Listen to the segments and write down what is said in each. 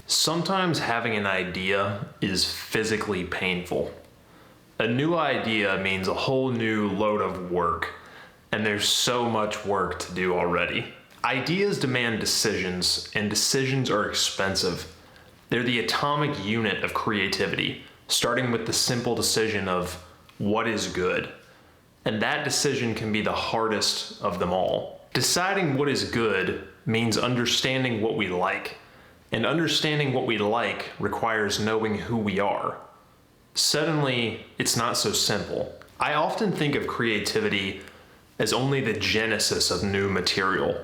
Sometimes having an idea is physically painful. A new idea means a whole new load of work, and there's so much work to do already. Ideas demand decisions, and decisions are expensive. They're the atomic unit of creativity, starting with the simple decision of what is good. And that decision can be the hardest of them all. Deciding what is good means understanding what we like. And understanding what we like requires knowing who we are. Suddenly, it's not so simple. I often think of creativity as only the genesis of new material,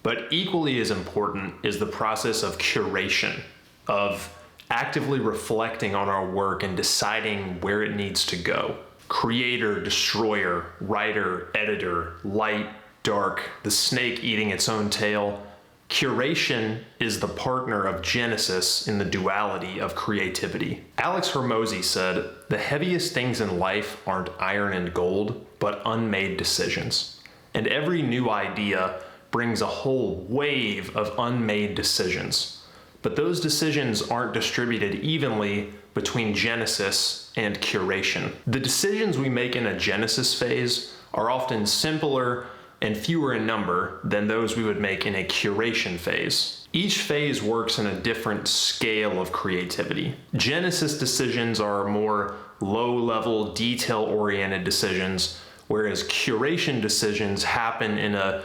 but equally as important is the process of curation, of actively reflecting on our work and deciding where it needs to go. Creator, destroyer, writer, editor, light, dark, the snake eating its own tail. Curation is the partner of Genesis in the duality of creativity. Alex Hormozy said, "The heaviest things in life aren't iron and gold, but unmade decisions." And every new idea brings a whole wave of unmade decisions. But those decisions aren't distributed evenly between Genesis and curation. The decisions we make in a Genesis phase are often simpler and fewer in number than those we would make in a curation phase. Each phase works in a different scale of creativity. Genesis decisions are more low-level, detail-oriented decisions, whereas curation decisions happen in a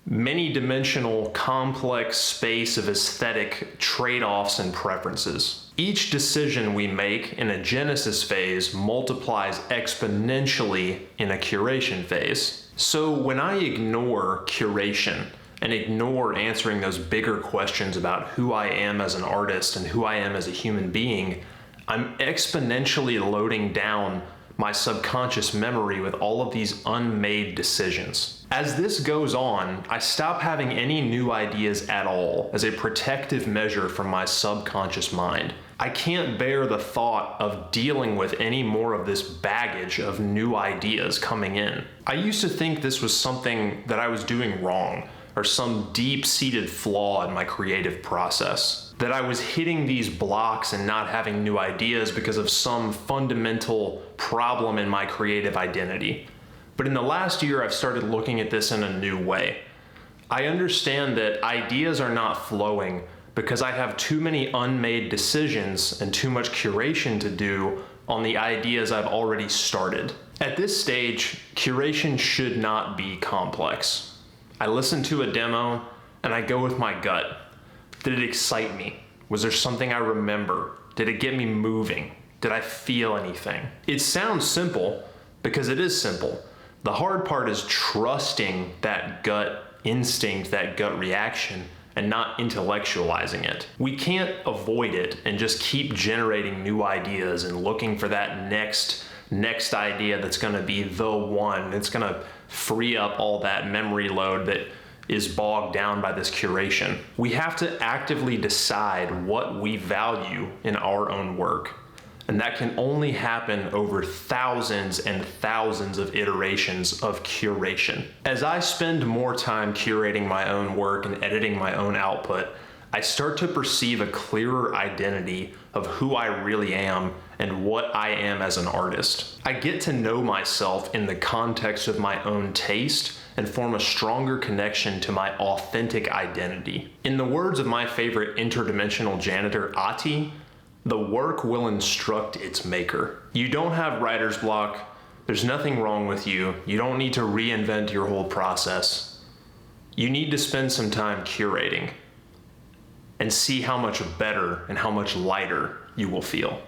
many-dimensional, complex space of aesthetic trade-offs and preferences. Each decision we make in a Genesis phase multiplies exponentially in a curation phase. So when I ignore curation and ignore answering those bigger questions about who I am as an artist and who I am as a human being, I'm exponentially loading down my subconscious memory with all of these unmade decisions. As this goes on, I stop having any new ideas at all as a protective measure from my subconscious mind. I can't bear the thought of dealing with any more of this baggage of new ideas coming in. I used to think this was something that I was doing wrong, or some deep-seated flaw in my creative process. That I was hitting these blocks and not having new ideas because of some fundamental problem in my creative identity. But in the last year, I've started looking at this in a new way. I understand that ideas are not flowing because I have too many unmade decisions and too much curation to do on the ideas I've already started. At this stage, curation should not be complex. I listen to a demo and I go with my gut. Did it excite me? Was there something I remember? Did it get me moving? Did I feel anything? It sounds simple because it is simple. The hard part is trusting that gut instinct, that gut reaction, and not intellectualizing it. We can't avoid it and just keep generating new ideas and looking for that next idea that's gonna be the one. It's gonna free up all that memory load that is bogged down by this curation. We have to actively decide what we value in our own work. And that can only happen over thousands and thousands of iterations of curation. As I spend more time curating my own work and editing my own output, I start to perceive a clearer identity of who I really am and what I am as an artist. I get to know myself in the context of my own taste and form a stronger connection to my authentic identity. In the words of my favorite interdimensional janitor, Ati, the work will instruct its maker. You don't have writer's block. There's nothing wrong with you. You don't need to reinvent your whole process. You need to spend some time curating and see how much better and how much lighter you will feel.